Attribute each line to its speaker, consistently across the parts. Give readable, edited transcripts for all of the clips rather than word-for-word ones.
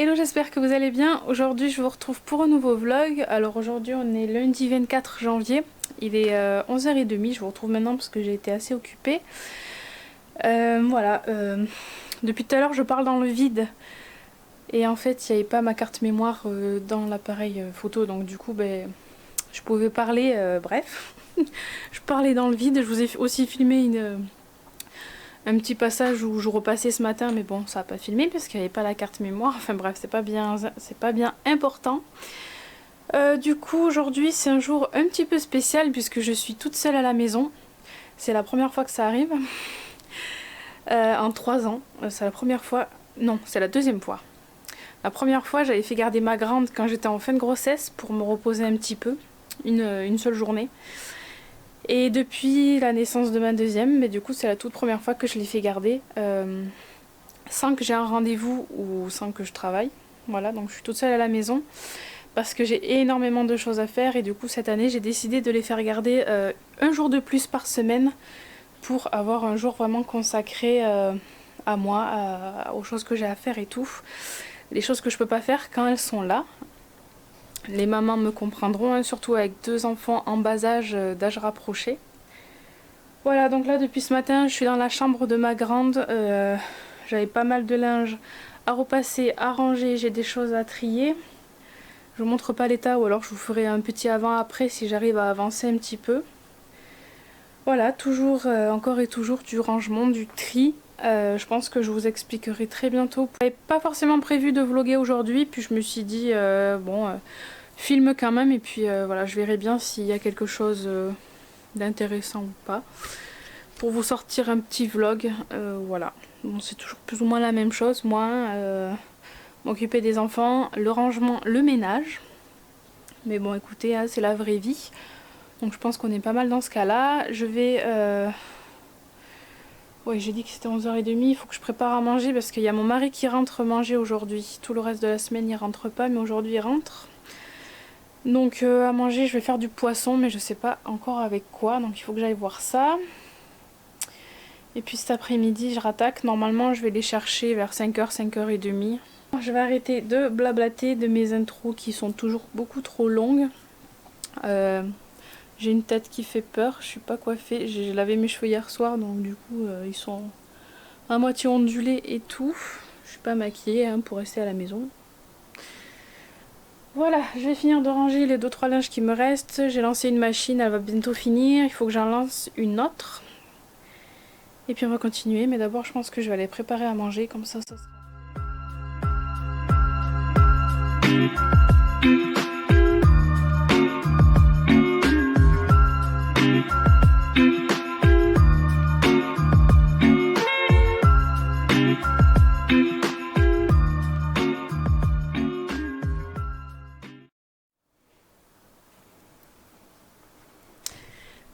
Speaker 1: Hello, j'espère que vous allez bien. Aujourd'hui je vous retrouve pour un nouveau vlog. Alors aujourd'hui on est lundi 24 janvier, il est 11h30, je vous retrouve maintenant parce que j'ai été assez occupée. Voilà, depuis tout à l'heure je parle dans le vide et en fait il n'y avait pas ma carte mémoire dans l'appareil photo, donc du coup je pouvais parler, bref. Je parlais dans le vide, je vous ai aussi filmé un petit passage où je repassais ce matin, mais bon, ça n'a pas filmé parce qu'il n'y avait pas la carte mémoire. Enfin bref, c'est pas bien important. Du coup, aujourd'hui, c'est un jour un petit peu spécial puisque je suis toute seule à la maison. C'est la première fois que ça arrive. En 3 ans. C'est la première fois... Non, c'est la deuxième fois. La première fois, j'avais fait garder ma grande quand j'étais en fin de grossesse pour me reposer un petit peu. Une seule journée. Et depuis la naissance de ma deuxième, mais du coup c'est la toute première fois que je l'ai fait garder sans que j'ai un rendez-vous ou sans que je travaille. Voilà, donc je suis toute seule à la maison parce que j'ai énormément de choses à faire et du coup cette année j'ai décidé de les faire garder un jour de plus par semaine pour avoir un jour vraiment consacré à moi, aux choses que j'ai à faire et tout. Les choses que je peux pas faire quand elles sont là. Les mamans me comprendront, hein, surtout avec 2 enfants en bas âge, d'âge rapproché. Voilà, donc là depuis ce matin je suis dans la chambre de ma grande, j'avais pas mal de linge à repasser, à ranger, j'ai des choses à trier. Je vous montre pas l'état ou alors je vous ferai un petit avant-après si j'arrive à avancer un petit peu. Voilà, toujours, encore et toujours du rangement, du tri. Je pense que je vous expliquerai très bientôt. J'avais pas forcément prévu de vlogger aujourd'hui, puis je me suis dit, filme quand même et puis voilà, je verrai bien s'il y a quelque chose d'intéressant ou pas. Pour vous sortir un petit vlog, voilà. Bon, c'est toujours plus ou moins la même chose, moi. M'occuper des enfants, le rangement, le ménage. Mais bon, écoutez, hein, c'est la vraie vie. Donc je pense qu'on est pas mal dans ce cas-là. Je vais... Oui, j'ai dit que c'était 11h30, il faut que je prépare à manger parce qu'il y a mon mari qui rentre manger aujourd'hui. Tout le reste de la semaine, il rentre pas, mais aujourd'hui, il rentre. Donc à manger, je vais faire du poisson, mais je sais pas encore avec quoi. Donc il faut que j'aille voir ça. Et puis cet après-midi, je rattaque. Normalement, je vais les chercher vers 5h, 5h30. Je vais arrêter de blablater de mes intros qui sont toujours beaucoup trop longues. J'ai une tête qui fait peur, je suis pas coiffée. J'ai lavé mes cheveux hier soir, donc du coup, ils sont à moitié ondulés et tout. Je suis pas maquillée hein, pour rester à la maison. Voilà, je vais finir de ranger les 2-3 linges qui me restent. J'ai lancé une machine, elle va bientôt finir. Il faut que j'en lance une autre. Et puis on va continuer, mais d'abord je pense que je vais aller préparer à manger, comme ça sera...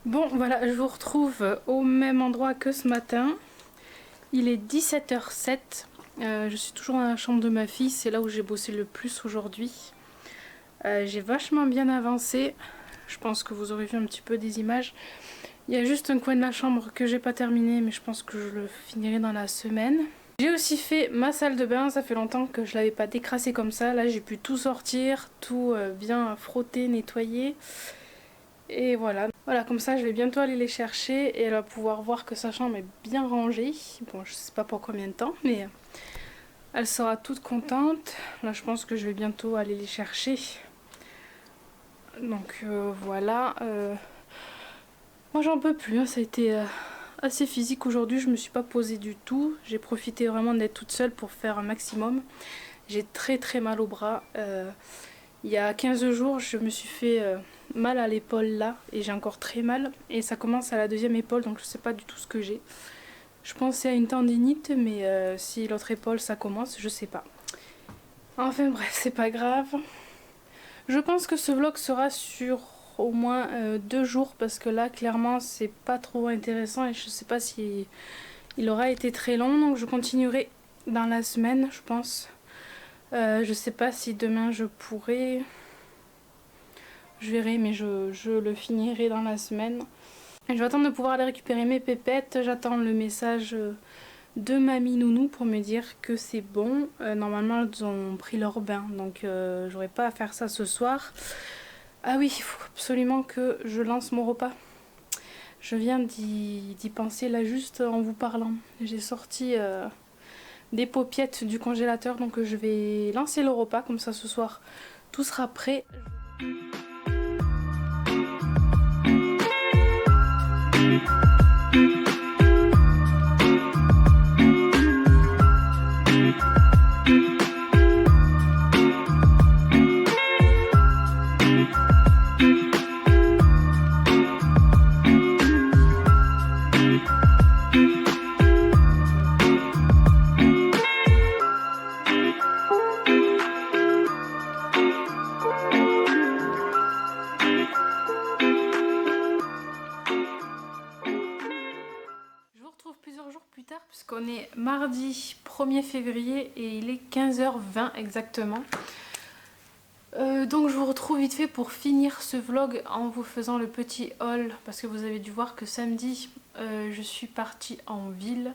Speaker 1: Bon voilà, je vous retrouve au même endroit que ce matin. Il est 17h07. Je suis toujours dans la chambre de ma fille, c'est là où j'ai bossé le plus aujourd'hui. J'ai vachement bien avancé. Je pense que vous aurez vu un petit peu des images. Il y a juste un coin de la chambre que j'ai pas terminé, mais je pense que je le finirai dans la semaine. J'ai aussi fait ma salle de bain, ça fait longtemps que je l'avais pas décrassée comme ça. Là j'ai pu tout sortir, tout bien frotter, nettoyer. Et voilà. Voilà, comme ça je vais bientôt aller les chercher et elle va pouvoir voir que sa chambre est bien rangée. Bon, je sais pas pour combien de temps, mais elle sera toute contente. Là je pense que je vais bientôt aller les chercher. Donc voilà. Moi j'en peux plus, hein. Ça a été assez physique aujourd'hui, je me suis pas posée du tout. J'ai profité vraiment d'être toute seule pour faire un maximum. J'ai très mal au bras. Il y a 15 jours je me suis fait mal à l'épaule là et j'ai encore très mal. Et ça commence à la deuxième épaule, donc je sais pas du tout ce que j'ai. Je pensais à une tendinite, mais si l'autre épaule ça commence, je sais pas. Enfin bref, c'est pas grave. Je pense que ce vlog sera sur au moins 2 jours parce que là clairement c'est pas trop intéressant et je sais pas si il aura été très long, donc je continuerai dans la semaine je pense. Je sais pas si demain je pourrai, je verrai, mais je le finirai dans la semaine. Et je vais attendre de pouvoir aller récupérer mes pépettes. J'attends le message de mamie nounou pour me dire que c'est bon. Normalement elles ont pris leur bain, donc j'aurais pas à faire ça ce soir. Ah oui, il faut absolument que je lance mon repas. Je viens d'y penser là juste en vous parlant. J'ai sorti des paupiettes du congélateur, donc je vais lancer le repas, comme ça ce soir tout sera prêt. Puisqu'on est mardi 1er février et il est 15h20 exactement. Donc je vous retrouve vite fait pour finir ce vlog en vous faisant le petit haul, parce que vous avez dû voir que samedi je suis partie en ville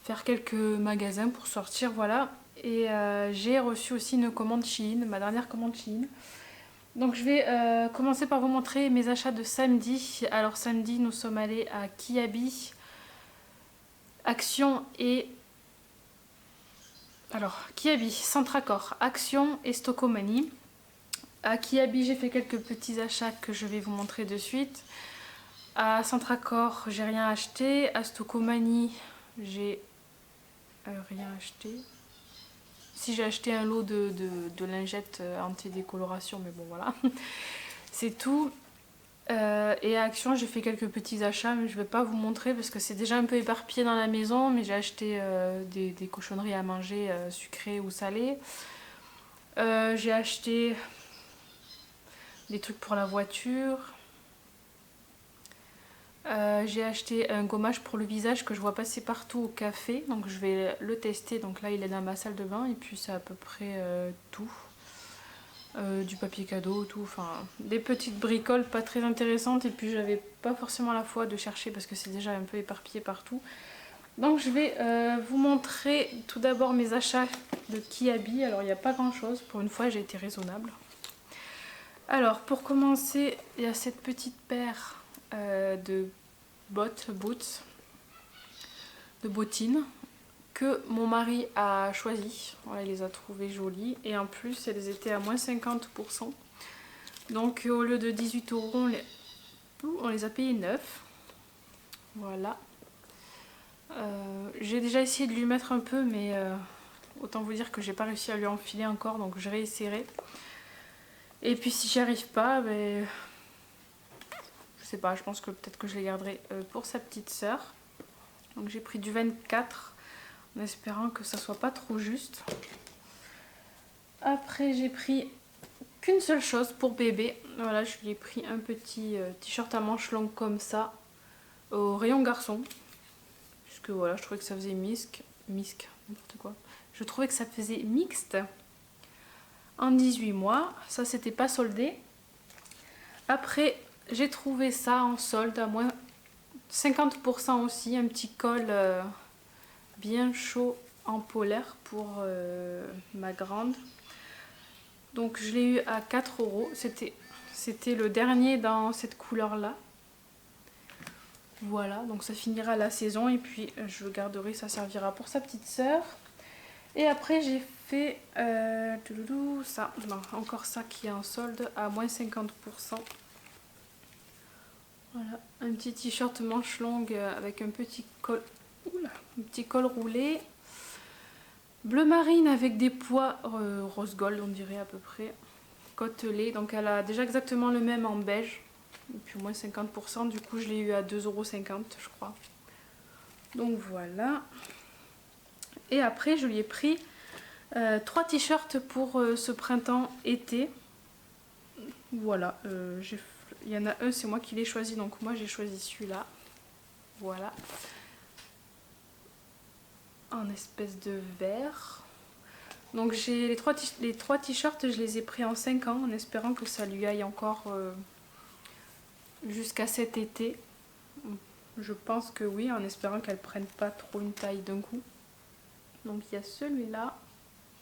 Speaker 1: faire quelques magasins pour sortir, voilà. Et j'ai reçu aussi une commande Shein, ma dernière commande Shein. Donc je vais commencer par vous montrer mes achats de samedi. Alors samedi nous sommes allés à Kiabi, Action et... Alors, Kiabi, Centracor, Action et Stocomanie. À Kiabi, j'ai fait quelques petits achats que je vais vous montrer de suite. À Centracor, j'ai rien acheté. À Stocomanie, j'ai rien acheté. Si, j'ai acheté un lot de lingettes anti-décoloration, mais bon voilà. C'est tout. Et à Action, j'ai fait quelques petits achats, mais je ne vais pas vous montrer parce que c'est déjà un peu éparpillé dans la maison. Mais j'ai acheté des cochonneries à manger, sucrées ou salées. J'ai acheté des trucs pour la voiture. J'ai acheté un gommage pour le visage que je vois passer partout au café. Donc je vais le tester. Donc là, il est dans ma salle de bain et puis c'est à peu près tout. Du papier cadeau, tout, enfin des petites bricoles pas très intéressantes, et puis j'avais pas forcément la foi de chercher parce que c'est déjà un peu éparpillé partout. Donc je vais vous montrer tout d'abord mes achats de Kiabi. Alors il n'y a pas grand chose, pour une fois j'ai été raisonnable. Alors pour commencer, il y a cette petite paire de boots, de bottines, que mon mari a choisi. Voilà, il les a trouvées jolies et en plus elles étaient à moins 50%. Donc au lieu de 18 €, on les a payés 9. Voilà. J'ai déjà essayé de lui mettre un peu, mais autant vous dire que j'ai pas réussi à lui enfiler encore, donc je réessayerai. Et puis si j'y arrive pas, ben, je sais pas, je pense que peut-être que je les garderai pour sa petite sœur. Donc j'ai pris du 24 en espérant que ça soit pas trop juste. Après j'ai pris qu'une seule chose pour bébé. Voilà, je lui ai pris un petit t-shirt à manches longues comme ça au rayon garçon. Puisque voilà, je trouvais que ça faisait n'importe quoi. Je trouvais que ça faisait mixte en 18 mois. Ça, c'était pas soldé. Après, j'ai trouvé ça en solde à moins 50% aussi. Un petit col bien chaud en polaire pour ma grande. Donc je l'ai eu à 4 €. C'était le dernier dans cette couleur là. Voilà, donc ça finira la saison et puis je le garderai, ça servira pour sa petite sœur. Et après j'ai fait ça, non, encore ça qui est en solde à moins 50%. Voilà, un petit t-shirt manche longue avec un petit col, un petit col roulé. Bleu marine avec des pois rose gold, on dirait à peu près. Côtelé, donc elle a déjà exactement le même en beige. Et puis moins 50%, du coup je l'ai eu à 2,50 € je crois. Donc voilà. Et après je lui ai pris 3 t-shirts pour ce printemps-été. Voilà, il y en a un, c'est moi qui l'ai choisi, donc moi j'ai choisi celui-là. Voilà. En espèce de vert. Donc j'ai les trois t-shirts, je les ai pris en 5 ans en espérant que ça lui aille encore jusqu'à cet été. Je pense que oui, en espérant qu'elles prennent pas trop une taille d'un coup. Donc il y a celui-là,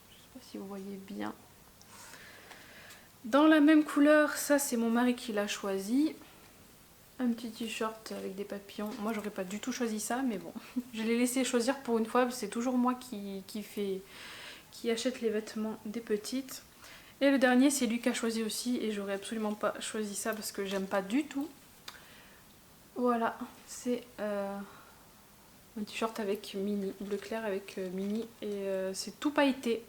Speaker 1: je sais pas si vous voyez bien. Dans la même couleur, ça c'est mon mari qui l'a choisi. Un petit t-shirt avec des papillons. Moi j'aurais pas du tout choisi ça, mais bon. Je l'ai laissé choisir pour une fois, c'est toujours moi qui achète les vêtements des petites. Et le dernier c'est lui qui a choisi aussi, et j'aurais absolument pas choisi ça parce que j'aime pas du tout. Voilà, c'est un t-shirt avec mini, bleu clair avec mini, et c'est tout pailleté.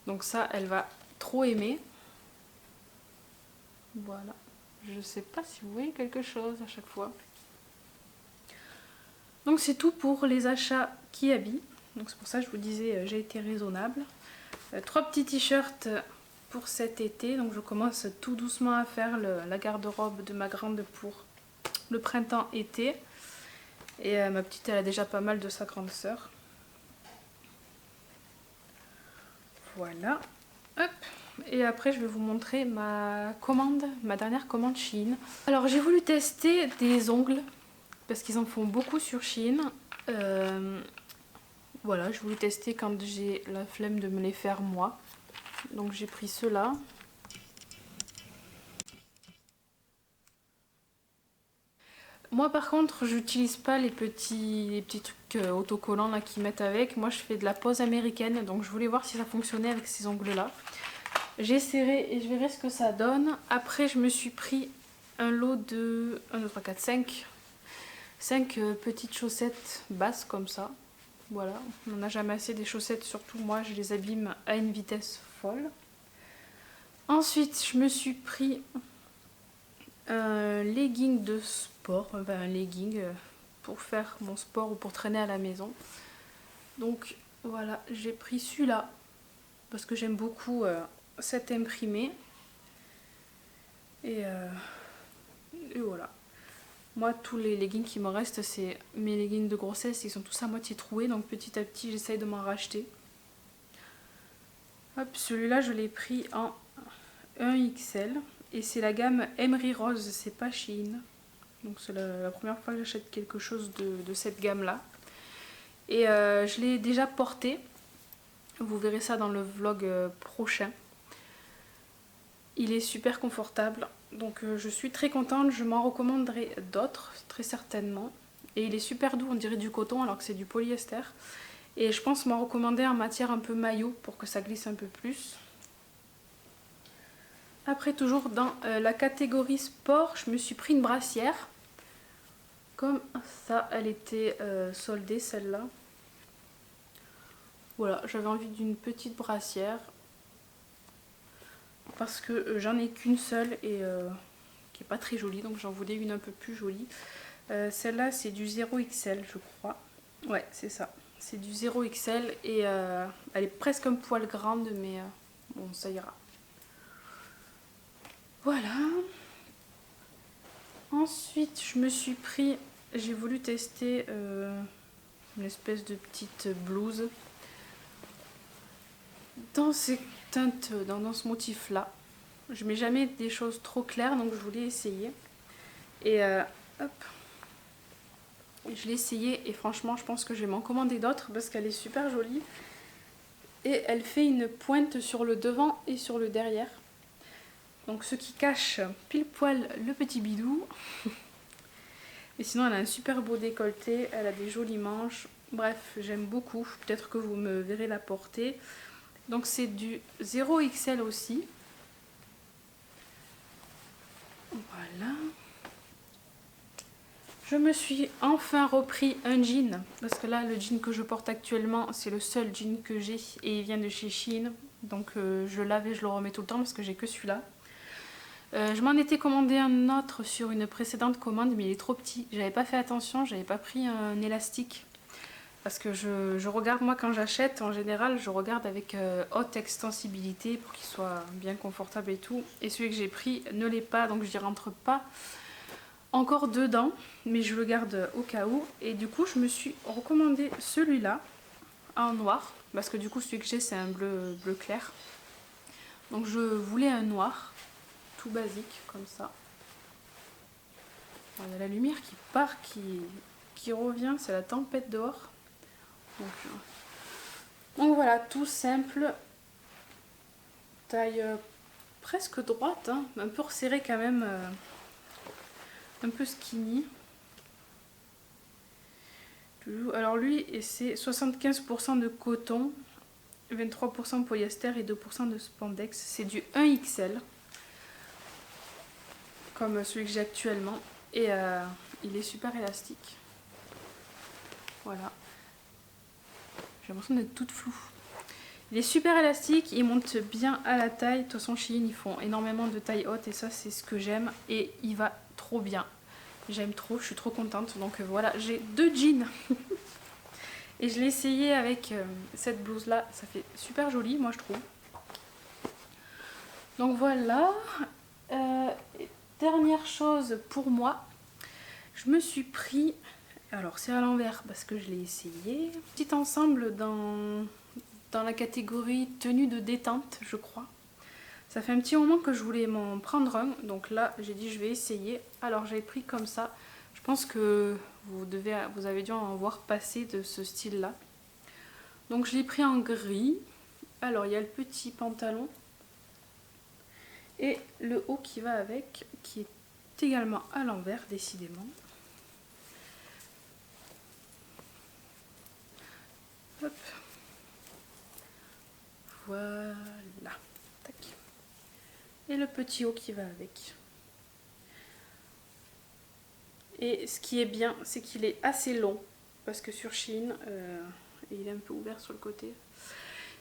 Speaker 1: Donc ça, elle va trop aimer. Voilà. Je sais pas si vous voyez quelque chose à chaque fois. Donc c'est tout pour les achats qui habillent. Donc c'est pour ça que je vous disais, j'ai été raisonnable. 3 petits t-shirts pour cet été. Donc je commence tout doucement à faire la garde-robe de ma grande pour le printemps-été. Et ma petite, elle a déjà pas mal de sa grande sœur. Voilà. Hop. Et après je vais vous montrer ma commande, ma dernière commande Shein. Alors j'ai voulu tester des ongles parce qu'ils en font beaucoup sur Shein. Voilà, je voulais tester quand j'ai la flemme de me les faire moi. Donc j'ai pris ceux-là. Moi par contre j'utilise pas les petits trucs autocollants là qu'ils mettent avec. Moi je fais de la pose américaine, donc je voulais voir si ça fonctionnait avec ces ongles là. J'essaierai et je verrai ce que ça donne. Après je me suis pris un lot de 1, 2, 3, 4, 5 petites chaussettes basses comme ça. Voilà, on n'en a jamais assez des chaussettes, surtout moi je les abîme à une vitesse folle. Ensuite je me suis pris un legging de sport, enfin un legging pour faire mon sport ou pour traîner à la maison. Donc voilà, j'ai pris celui-là parce que j'aime beaucoup cet imprimé. Et voilà. Moi, tous les leggings qui me restent, c'est mes leggings de grossesse. Ils sont tous à moitié troués, donc petit à petit, j'essaye de m'en racheter. Hop, celui-là, je l'ai pris en 1XL. Et c'est la gamme Emery Rose, c'est pas Shein. Donc c'est la première fois que j'achète quelque chose de cette gamme-là. Et je l'ai déjà porté. Vous verrez ça dans le vlog prochain. Il est super confortable. Donc je suis très contente, je m'en recommanderai d'autres, très certainement. Et il est super doux, on dirait du coton alors que c'est du polyester. Et je pense m'en recommander en matière un peu maillot pour que ça glisse un peu plus. Après toujours dans la catégorie sport, je me suis pris une brassière. Comme ça, elle était soldée celle-là. Voilà, j'avais envie d'une petite brassière. Parce que j'en ai qu'une seule et qui est pas très jolie, donc j'en voulais une un peu plus jolie. Celle-là c'est du 0XL je crois. Ouais c'est ça, c'est du 0XL et elle est presque un poil grande mais bon ça ira. Voilà. Ensuite je me suis pris, j'ai voulu tester une espèce de petite blouse dans ces teintes, dans ce motif là. Je mets jamais des choses trop claires donc je voulais essayer. Et hop, je l'ai essayé et franchement je pense que je vais m'en commander d'autres parce qu'elle est super jolie. Et elle fait une pointe sur le devant et sur le derrière. Donc ce qui cache pile poil le petit bidou. Et sinon elle a un super beau décolleté, elle a des jolies manches. Bref, j'aime beaucoup, peut-être que vous me verrez la porter. Donc c'est du 0XL aussi. Voilà. Je me suis enfin repris un jean, parce que là le jean que je porte actuellement c'est le seul jean que j'ai et il vient de chez Shein. Donc je lave et je le remets tout le temps parce que j'ai que celui-là. Je m'en étais commandé un autre sur une précédente commande mais il est trop petit. J'avais pas fait attention, j'avais pas pris un élastique. Parce que je regarde, moi quand j'achète en général, je regarde avec haute extensibilité pour qu'il soit bien confortable et tout. Et celui que j'ai pris ne l'est pas donc je n'y rentre pas encore dedans, mais je le garde au cas où. Et du coup je me suis recommandé celui-là en noir parce que du coup celui que j'ai c'est un bleu clair, donc je voulais un noir tout basique comme ça. Il y a la lumière qui part, qui revient, c'est la tempête dehors. Donc voilà, tout simple. Taille presque droite, hein, un peu resserrée quand même, un peu skinny. Alors lui, c'est 75% de coton, 23% polyester et 2% de spandex. C'est du 1XL, comme celui que j'ai actuellement. Et il est super élastique. Voilà. J'ai l'impression d'être toute floue. Il est super élastique, il monte bien à la taille. De toute façon, Shein, ils font énormément de taille haute et ça, c'est ce que j'aime. Et il va trop bien. J'aime trop, je suis trop contente. Donc voilà, j'ai 2 jeans. Et je l'ai essayé avec cette blouse là, ça fait super joli moi je trouve. Donc voilà, dernière chose pour moi, je me suis pris, alors c'est à l'envers parce que je l'ai essayé, petit ensemble dans la catégorie tenue de détente je crois. Ça fait un petit moment que je voulais m'en prendre un, donc là j'ai dit je vais essayer. Alors j'ai pris comme ça, je pense que vous avez dû en voir passer de ce style là. Donc je l'ai pris en gris. Alors il y a le petit pantalon et le haut qui va avec, qui est également à l'envers décidément. Hop. Voilà. Tac. Et le petit haut qui va avec. Et ce qui est bien, c'est qu'il est assez long. Parce que sur Shein, et il est un peu ouvert sur le côté.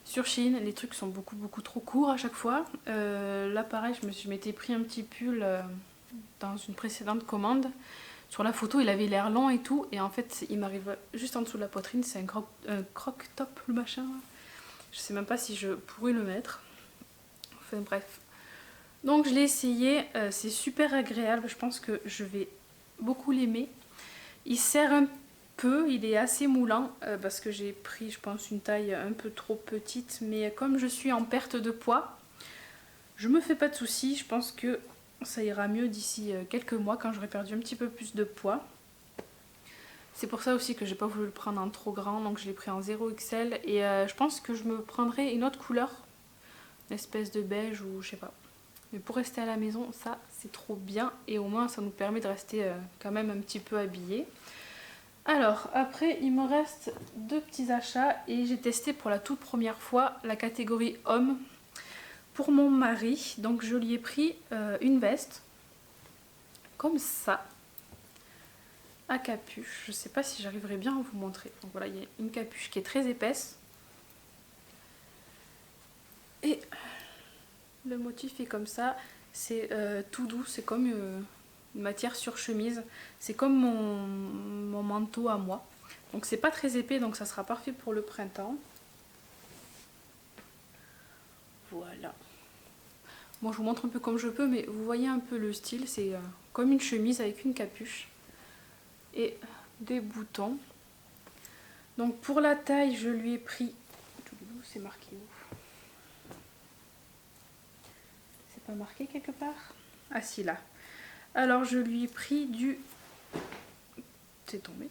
Speaker 1: Sur Shein, les trucs sont beaucoup trop courts à chaque fois. Là pareil, je m'étais pris un petit pull dans une précédente commande. Sur la photo, il avait l'air long et tout. Et en fait, il m'arrive juste en dessous de la poitrine. C'est un croc-top, le machin. Je sais même pas si je pourrais le mettre. Enfin bref. Donc je l'ai essayé. C'est super agréable. Je pense que je vais beaucoup l'aimer. Il serre un peu, il est assez moulant parce que j'ai pris je pense une taille un peu trop petite, mais comme je suis en perte de poids, je me fais pas de soucis. Je pense que ça ira mieux d'ici quelques mois quand j'aurai perdu un petit peu plus de poids. C'est pour ça aussi que j'ai pas voulu le prendre en trop grand, donc je l'ai pris en 0XL et je pense que je me prendrai une autre couleur, une espèce de beige ou je sais pas. Mais pour rester à la maison, ça c'est trop bien et au moins ça nous permet de rester quand même un petit peu habillés. Alors après il me reste 2 petits achats et j'ai testé pour la toute première fois la catégorie homme pour mon mari. Donc je lui ai pris une veste comme ça à capuche. Je sais pas si j'arriverai bien à vous montrer. Donc voilà, il y a une capuche qui est très épaisse et le motif est comme ça. C'est tout doux, c'est comme une matière sur chemise. C'est comme mon manteau à moi. Donc c'est pas très épais, donc ça sera parfait pour le printemps. Voilà. Bon, je vous montre un peu comme je peux, mais vous voyez un peu le style. C'est comme une chemise avec une capuche et des boutons. Donc pour la taille, je lui ai pris... C'est marqué où? C'est pas marqué quelque part? Ah si, là. Alors je lui ai pris du... C'est tombé.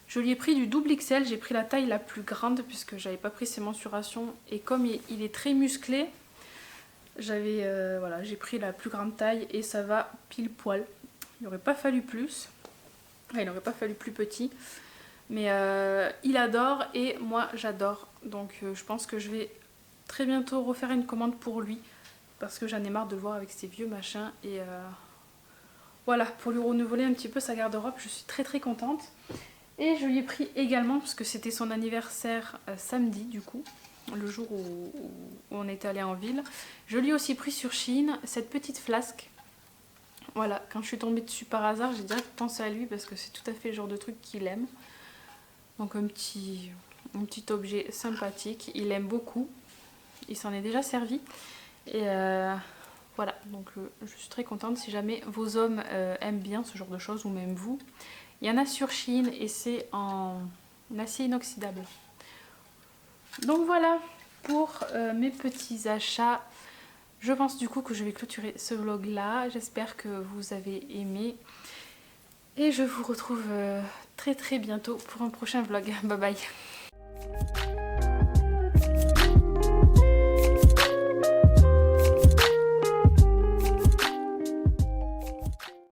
Speaker 1: Je lui ai pris du double XL, j'ai pris la taille la plus grande puisque j'avais pas pris ses mensurations. Et comme il est très musclé, voilà, j'ai pris la plus grande taille et ça va pile poil. Il n'aurait pas fallu plus. Il n'aurait pas fallu plus petit. Mais il adore et moi j'adore. Donc je pense que je vais très bientôt refaire une commande pour lui. Parce que j'en ai marre de le voir avec ses vieux machins. Et voilà, pour lui renouveler un petit peu sa garde-robe, je suis très contente. Et je lui ai pris également, parce que c'était son anniversaire samedi du coup, le jour où on était allé en ville. Je lui ai aussi pris sur Shein cette petite flasque. Voilà, quand je suis tombée dessus par hasard, j'ai direct pensé à lui parce que c'est tout à fait le genre de truc qu'il aime. Donc un petit objet sympathique, il aime beaucoup. Il s'en est déjà servi. Et voilà, donc je suis très contente si jamais vos hommes aiment bien ce genre de choses, ou même vous. Il y en a sur Shein et c'est en acier inoxydable. Donc voilà pour mes petits achats. Je pense du coup que je vais clôturer ce vlog là. J'espère que vous avez aimé. Et je vous retrouve très très bientôt pour un prochain vlog. Bye bye.